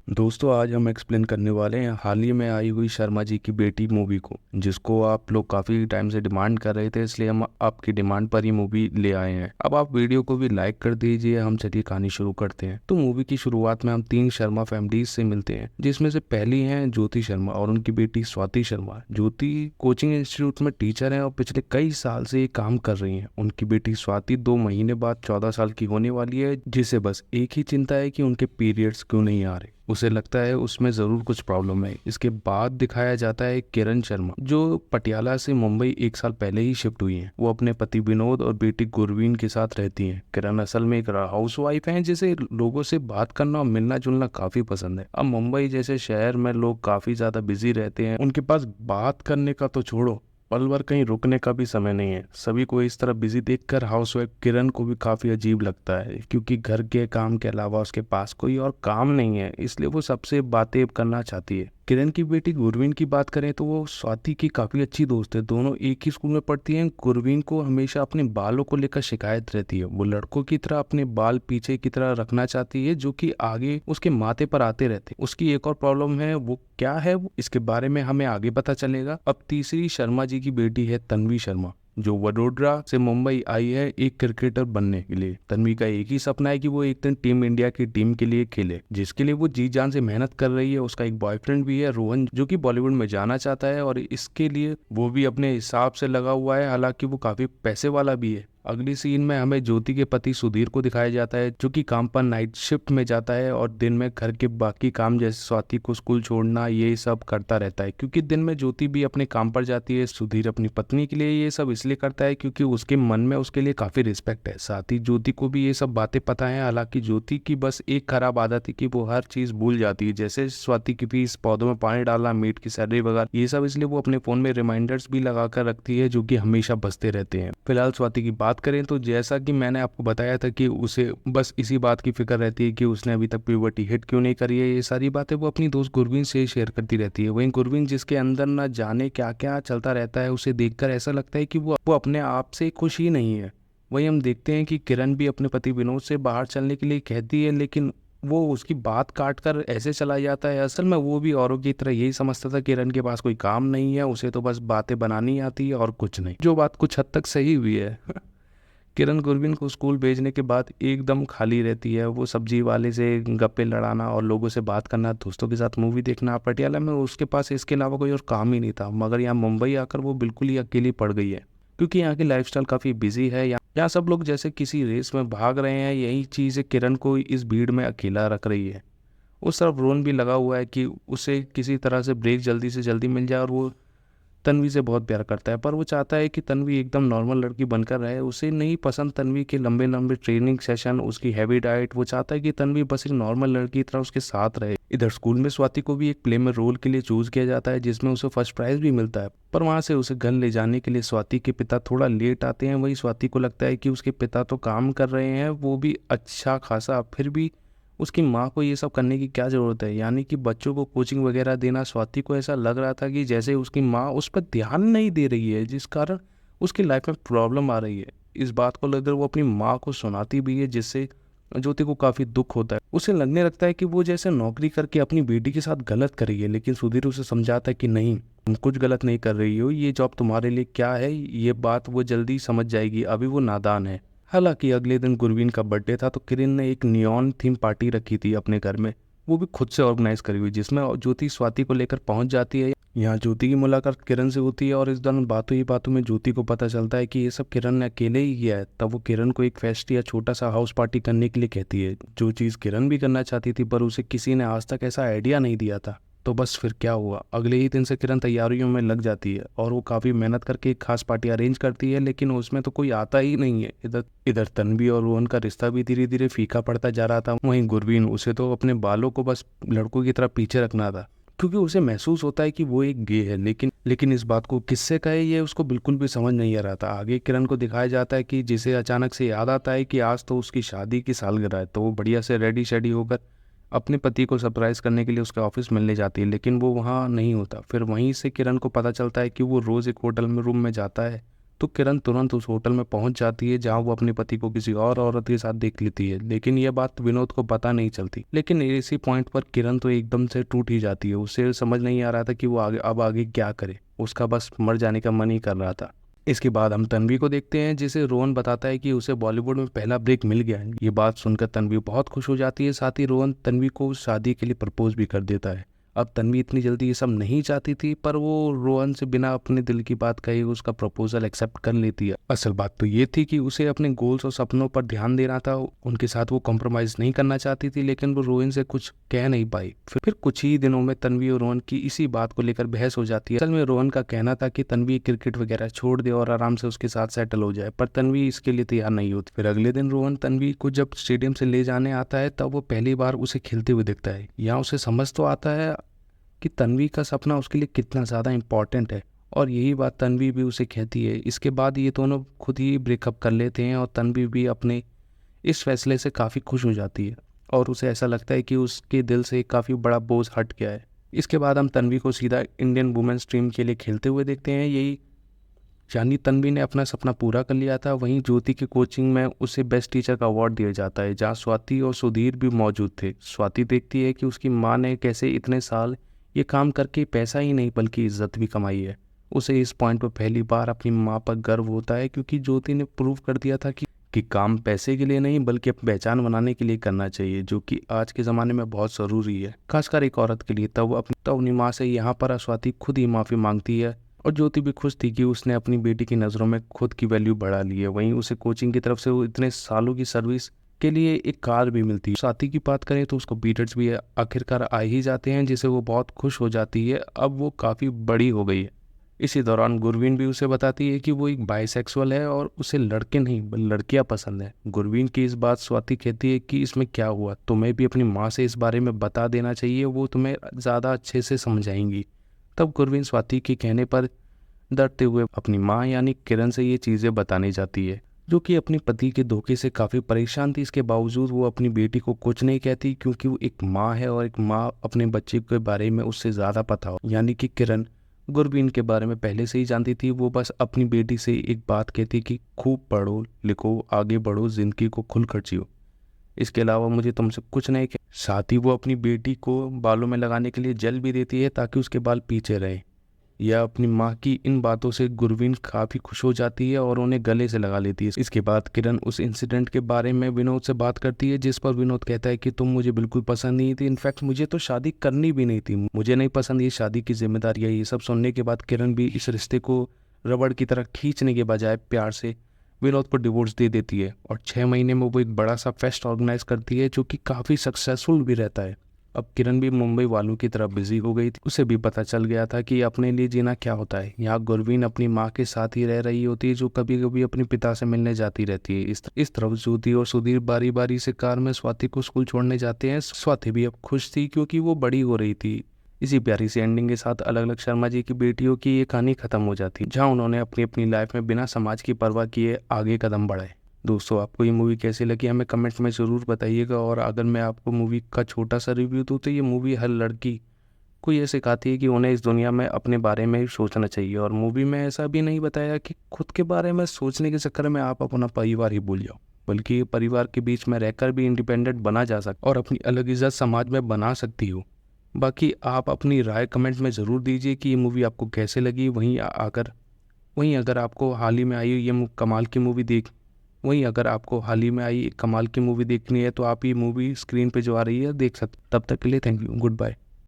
दोस्तों आज हम एक्सप्लेन करने वाले हैं हाल ही में आई हुई शर्मा जी की बेटी मूवी को, जिसको आप लोग काफ़ी टाइम से डिमांड कर रहे थे, इसलिए हम आपकी डिमांड पर ही मूवी ले आए हैं। अब आप वीडियो को भी लाइक कर दीजिए। हम चलिए कहानी शुरू करते हैं। तो मूवी की शुरुआत में हम 3 शर्मा फैमिलीज से मिलते हैं, जिसमें से पहली हैं ज्योति शर्मा और उनकी बेटी स्वाति शर्मा। ज्योति कोचिंग इंस्टीट्यूट में टीचर हैं और पिछले कई साल से ये काम कर रही हैं। उनकी बेटी स्वाति 2 महीने बाद 14 साल की होने वाली है, जिसे बस एक ही चिंता है कि उनके पीरियड्स क्यों नहीं आ रहे। उसे लगता है उसमें जरूर कुछ प्रॉब्लम है। इसके बाद दिखाया जाता है किरण शर्मा, जो पटियाला से मुंबई 1 साल पहले ही शिफ्ट हुई हैं। वो अपने पति विनोद और बेटी गुरवीन के साथ रहती हैं। किरण असल में एक हाउस वाइफ है, जिसे लोगों से बात करना और मिलना जुलना काफी पसंद है। अब मुंबई जैसे शहर में लोग काफी ज्यादा बिजी रहते हैं, उनके पास बात करने का तो छोड़ो, पल भर कहीं रुकने का भी समय नहीं है। सभी को इस तरह बिजी देखकर हाउसवाइफ किरण को भी काफी अजीब लगता है, क्योंकि घर के काम के अलावा उसके पास कोई और काम नहीं है, इसलिए वो सबसे बातें करना चाहती है। किरण की बेटी गुरवीन की बात करें तो वो स्वाति की काफी अच्छी दोस्त है। दोनों एक ही स्कूल में पढ़ती हैं। गुरवीन को हमेशा अपने बालों को लेकर शिकायत रहती है। वो लड़कों की तरह अपने बाल पीछे की तरह रखना चाहती है, जो कि आगे उसके माथे पर आते रहते। उसकी एक और प्रॉब्लम है, वो क्या है इसके बारे में हमें आगे पता चलेगा। अब तीसरी शर्मा जी की बेटी है तन्वी शर्मा, जो वडोदरा से मुंबई आई है एक क्रिकेटर बनने के लिए। तन्वी का एक ही सपना है कि वो एक दिन टीम इंडिया की टीम के लिए खेले, जिसके लिए वो जी जान से मेहनत कर रही है। उसका एक बॉयफ्रेंड भी है, रोहन, जो कि बॉलीवुड में जाना चाहता है और इसके लिए वो भी अपने हिसाब से लगा हुआ है। हालांकि वो काफी पैसे वाला भी है। अगली सीन में हमें ज्योति के पति सुधीर को दिखाया जाता है, जो कि काम पर नाइट शिफ्ट में जाता है और दिन में घर के बाकी काम जैसे स्वाति को स्कूल छोड़ना ये सब करता रहता है। क्योंकि दिन में ज्योति भी अपने काम पर जाती है। सुधीर अपनी पत्नी के लिए ये सब इसलिए करता है क्योंकि उसके मन में उसके लिए काफी रिस्पेक्ट है। साथ ही ज्योति को भी ये सब बातें पता है। हालांकि ज्योति की बस एक खराब आदत है कि वो हर चीज भूल जाती है, जैसे स्वाति की फीस, पौधों में पानी डालना, मीट की सैलरी वगैरह ये सब। इसलिए वो अपने फोन में रिमाइंडर्स भी लगा कर रखती है, जो कि हमेशा बजते रहते हैं। फिलहाल स्वाति की बात करें तो जैसा कि मैंने आपको बताया था कि उसे बस इसी बात की फिक्र रहती है कि उसने अभी तक प्यूबर्टी हिट क्यों नहीं करी है। ये सारी बातें वो अपनी दोस्त गुरवीन से शेयर करती रहती है। वहीं गुरवीन, जिसके अंदर ना जाने क्या क्या चलता रहता है, उसे देखकर ऐसा लगता है कि वो अपने आप से खुश ही नहीं है। वहीं हम देखते हैं कि किरण भी अपने पति विनोद से बाहर चलने के लिए कहती है, लेकिन वो उसकी बात काट कर ऐसे चला जाता है। असल में वो भी औरों की तरह यही समझता था किरण के पास कोई काम नहीं है, उसे तो बस बातें बनानी आती है और कुछ नहीं, जो बात कुछ हद तक सही हुई है। किरण गुरवीन को स्कूल भेजने के बाद एकदम खाली रहती है। वो सब्जी वाले से गप्पे लड़ाना और लोगों से बात करना, दोस्तों के साथ मूवी देखना, पटियाला में उसके पास इसके अलावा कोई और काम ही नहीं था। मगर यहाँ मुंबई आकर वो बिल्कुल ही अकेली पड़ गई है, क्योंकि यहाँ की लाइफस्टाइल काफ़ी बिजी है। यहाँ सब लोग जैसे किसी रेस में भाग रहे हैं। यही चीज़ किरण को इस भीड़ में अकेला रख रही है। उस तरफ रोन भी लगा हुआ है कि उसे किसी तरह से ब्रेक जल्दी से जल्दी मिल जाए, और वो तन्वी से बहुत प्यार करता है। पर वो चाहता है कि तन्वी एकदम नॉर्मल लड़की बनकर रहे। उसे नहीं पसंद तन्वी के लंबे लंबे ट्रेनिंग सेशन, उसकी हैवी डाइट। वो चाहता है कि तन्वी बस एक नॉर्मल लड़की की तरह उसके साथ रहे। इधर स्कूल में स्वाति को भी एक प्ले में रोल के लिए चूज किया जाता है, जिसमें उसे फर्स्ट प्राइज भी मिलता है। पर वहां से उसे घर ले जाने के लिए स्वाति के पिता थोड़ा लेट आते हैं। वही स्वाति को लगता है कि उसके पिता तो काम कर रहे हैं, वो भी अच्छा खासा, फिर भी उसकी माँ को ये सब करने की क्या ज़रूरत है। यानी कि बच्चों को कोचिंग वगैरह देना। स्वाति को ऐसा लग रहा था कि जैसे उसकी माँ उस पर ध्यान नहीं दे रही है, जिस कारण उसकी लाइफ में प्रॉब्लम आ रही है। इस बात को लेकर वो अपनी माँ को सुनाती भी है, जिससे ज्योति को काफ़ी दुख होता है। उसे लगने लगता है कि वो जैसे नौकरी करके अपनी बेटी के साथ गलत कर रही है, लेकिन सुधीर उसे समझाता है कि नहीं, तुम कुछ गलत नहीं कर रही हो, ये जॉब तुम्हारे लिए क्या है ये बात वो जल्दी समझ जाएगी, अभी वो नादान है। हालांकि अगले दिन गुरवीन का बर्थडे था, तो किरण ने एक नियॉन थीम पार्टी रखी थी अपने घर में, वो भी खुद से ऑर्गेनाइज करी हुई, जिसमें ज्योति स्वाति को लेकर पहुंच जाती है। यहाँ ज्योति की मुलाकात किरण से होती है और इस दौरान बातों ही बातों में ज्योति को पता चलता है कि ये सब किरण ने अकेले ही किया है। तब वो किरण को एक फेस्ट या छोटा सा हाउस पार्टी करने के लिए कहती है, जो चीज़ किरण भी करना चाहती थी, पर उसे किसी ने आज तक ऐसा आइडिया नहीं दिया था। तो बस फिर क्या हुआ, अगले ही दिन से किरण तैयारियों में लग जाती है और वो काफ़ी मेहनत करके एक खास पार्टी अरेंज करती है, लेकिन उसमें तो कोई आता ही नहीं है। इधर इधर तन्वी और रोहन का रिश्ता भी धीरे धीरे फीका पड़ता जा रहा था। वहीं गुरवीन, उसे तो अपने बालों को बस लड़कों की तरह पीछे रखना था, क्योंकि उसे महसूस होता है कि वो एक गे है। लेकिन इस बात को किससे कहे ये उसको बिल्कुल भी समझ नहीं आ रहा था। आगे किरण को दिखाया जाता है कि जिसे अचानक से याद आता है कि आज तो उसकी शादी की सालगिरह है, तो वो बढ़िया से रेडी शेडी होकर अपने पति को सरप्राइज करने के लिए उसके ऑफिस मिलने जाती है, लेकिन वो वहाँ नहीं होता। फिर वहीं से किरण को पता चलता है कि वो रोज़ एक होटल में रूम में जाता है तो किरण तुरंत उस होटल में पहुंच जाती है जहां वो अपने पति को किसी और औरत के साथ देख लेती है, लेकिन यह बात विनोद को पता नहीं चलती। लेकिन इसी पॉइंट पर किरण तो एकदम से टूट ही जाती है। उसे समझ नहीं आ रहा था कि वो आगे क्या करे। उसका बस मर जाने का मन ही कर रहा था। इसके बाद हम तन्वी को देखते हैं, जिसे रोहन बताता है कि उसे बॉलीवुड में पहला ब्रेक मिल गया है। ये बात सुनकर तन्वी बहुत खुश हो जाती है। साथ ही रोहन तन्वी को शादी के लिए प्रपोज भी कर देता है। अब तन्वी इतनी जल्दी ये सब नहीं चाहती थी, पर वो रोहन से बिना अपने दिल की बात कहे उसका प्रपोजल एक्सेप्ट कर लेती है। असल बात तो ये थी कि उसे अपने गोल्स और सपनों पर ध्यान देना था। उनके साथ वो कॉम्प्रोमाइज नहीं करना चाहती थी, लेकिन वो रोहन से कुछ कह नहीं पाई। फिर कुछ ही दिनों में तन्वी और रोहन की इसी बात को लेकर बहस हो जाती है। असल में रोहन का कहना था कि तन्वी क्रिकेट वगैरह छोड़ दे और आराम से उसके साथ सेटल हो जाए, पर तन्वी इसके लिए तैयार नहीं होती। फिर अगले दिन रोहन तन्वी को जब स्टेडियम से ले जाने आता है, तब वो पहली बार उसे खेलते हुए दिखता है। यहाँ उसे समझ तो आता है कि तन्वी का सपना उसके लिए कितना ज़्यादा इम्पॉर्टेंट है, और यही बात तन्वी भी उसे कहती है। इसके बाद ये दोनों खुद ही ब्रेकअप कर लेते हैं और तन्वी भी अपने इस फैसले से काफ़ी खुश हो जाती है और उसे ऐसा लगता है कि उसके दिल से काफ़ी बड़ा बोझ हट गया है। इसके बाद हम तन्वी को सीधा इंडियन वुमेन्स टीम के लिए खेलते हुए देखते हैं। यही यानी तन्वी ने अपना सपना पूरा कर लिया था। वहीं ज्योति की कोचिंग में उसे बेस्ट टीचर का अवार्ड दिया जाता है, जहाँ स्वाति और सुधीर भी मौजूद थे। स्वाति देखती है कि उसकी माँ ने कैसे इतने साल ये काम करके पैसा ही नहीं बल्कि इज्जत भी कमाई है। उसे इस पॉइंट पर पहली बार अपनी माँ पर गर्व होता है, क्योंकि ज्योति ने प्रूव कर दिया था कि काम पैसे के लिए नहीं बल्कि अपनी पहचान बनाने के लिए करना चाहिए, जो कि आज के ज़माने में बहुत ज़रूरी है, खासकर एक औरत के लिए। तब अपनी माँ से यहाँ पर स्वाति खुद ही माफ़ी मांगती है और ज्योति भी खुश थी कि उसने अपनी बेटी की नज़रों में खुद की वैल्यू बढ़ा ली है। वहीं उसे कोचिंग की तरफ से वो इतने सालों की सर्विस के लिए एक कार भी मिलती है। स्वाति की बात करें तो उसको पीरियड्स भी आखिरकार आ ही जाते हैं, जिसे वो बहुत खुश हो जाती है। अब वो काफ़ी बड़ी हो गई है। इसी दौरान गुरवीन भी उसे बताती है कि वो एक बाइसेक्सुअल है और उसे लड़के नहीं बल्कि लड़कियां पसंद है। गुरवीन की इस बात स्वाति कहती है कि इसमें क्या हुआ, तुम्हें भी अपनी माँ से इस बारे में बता देना चाहिए, वो तुम्हें ज़्यादा अच्छे से समझाएंगी। तब गुरवीन स्वाति के कहने पर डरते हुए अपनी माँ यानी किरण से ये चीज़ें बताने जाती है, जो कि अपने पति के धोखे से काफ़ी परेशान थी। इसके बावजूद वो अपनी बेटी को कुछ नहीं कहती, क्योंकि वो एक माँ है और एक माँ अपने बच्चे के बारे में उससे ज़्यादा पता हो। यानी कि किरण गुरवीन के बारे में पहले से ही जानती थी। वो बस अपनी बेटी से एक बात कहती कि खूब पढ़ो लिखो, आगे बढ़ो, जिंदगी को खुलकर जियो, इसके अलावा मुझे तुमसे कुछ नहीं कह। साथ ही वो अपनी बेटी को बालों में लगाने के लिए जेल भी देती है ताकि उसके बाल पीछे रहे। यह अपनी माँ की इन बातों से गुरवीन काफ़ी खुश हो जाती है और उन्हें गले से लगा लेती है। इसके बाद किरण उस इंसिडेंट के बारे में विनोद से बात करती है, जिस पर विनोद कहता है कि तुम मुझे बिल्कुल पसंद नहीं थी, इनफैक्ट मुझे तो शादी करनी भी नहीं थी, मुझे नहीं पसंद ये शादी की जिम्मेदारी है। ये सब सुनने के बाद किरण भी इस रिश्ते को रबड़ की तरह खींचने के बजाय प्यार से विनोद को डिवोर्स दे देती है और 6 महीने में वो एक बड़ा सा फेस्ट ऑर्गेनाइज करती है, जो कि काफ़ी सक्सेसफुल भी रहता है। अब किरण भी मुंबई वालों की तरह बिजी हो गई थी। उसे भी पता चल गया था कि अपने लिए जीना क्या होता है। यहाँ गुरवीन अपनी माँ के साथ ही रह रही होती है, जो कभी कभी अपने पिता से मिलने जाती रहती है। इस तरफ ज्योति और सुधीर बारी बारी से कार में स्वाति को स्कूल छोड़ने जाते हैं। स्वाति भी अब खुश थी, क्योंकि वो बड़ी हो रही थी। इसी प्यारी सी एंडिंग के साथ अलग अलग शर्मा जी की बेटियों की ये कहानी खत्म हो जाती है, जहाँ उन्होंने अपनी अपनी लाइफ में बिना समाज की परवाह किए आगे कदम बढ़ाए। दोस्तों, आपको ये मूवी कैसी लगी हमें कमेंट में ज़रूर बताइएगा। और अगर मैं आपको मूवी का छोटा सा रिव्यू दूँ तो ये मूवी हर लड़की को ये सिखाती है कि उन्हें इस दुनिया में अपने बारे में ही सोचना चाहिए। और मूवी में ऐसा भी नहीं बताया कि खुद के बारे में सोचने के चक्कर में आप अपना परिवार ही भूल जाओ, बल्कि परिवार के बीच में रहकर भी इंडिपेंडेंट बना जा सकता और अपनी अलग इज्जत समाज में बना सकती हो। बाकी आप अपनी राय कमेंट में ज़रूर दीजिए कि ये मूवी आपको कैसे लगी। वहीं अगर आपको हाल ही में आई ये कमाल की मूवी वहीं अगर आपको हाल ही में आई कमाल की मूवी देखनी है तो आप ये मूवी स्क्रीन पे जो आ रही है देख सकते। तब तक के लिए थैंक यू, गुड बाय।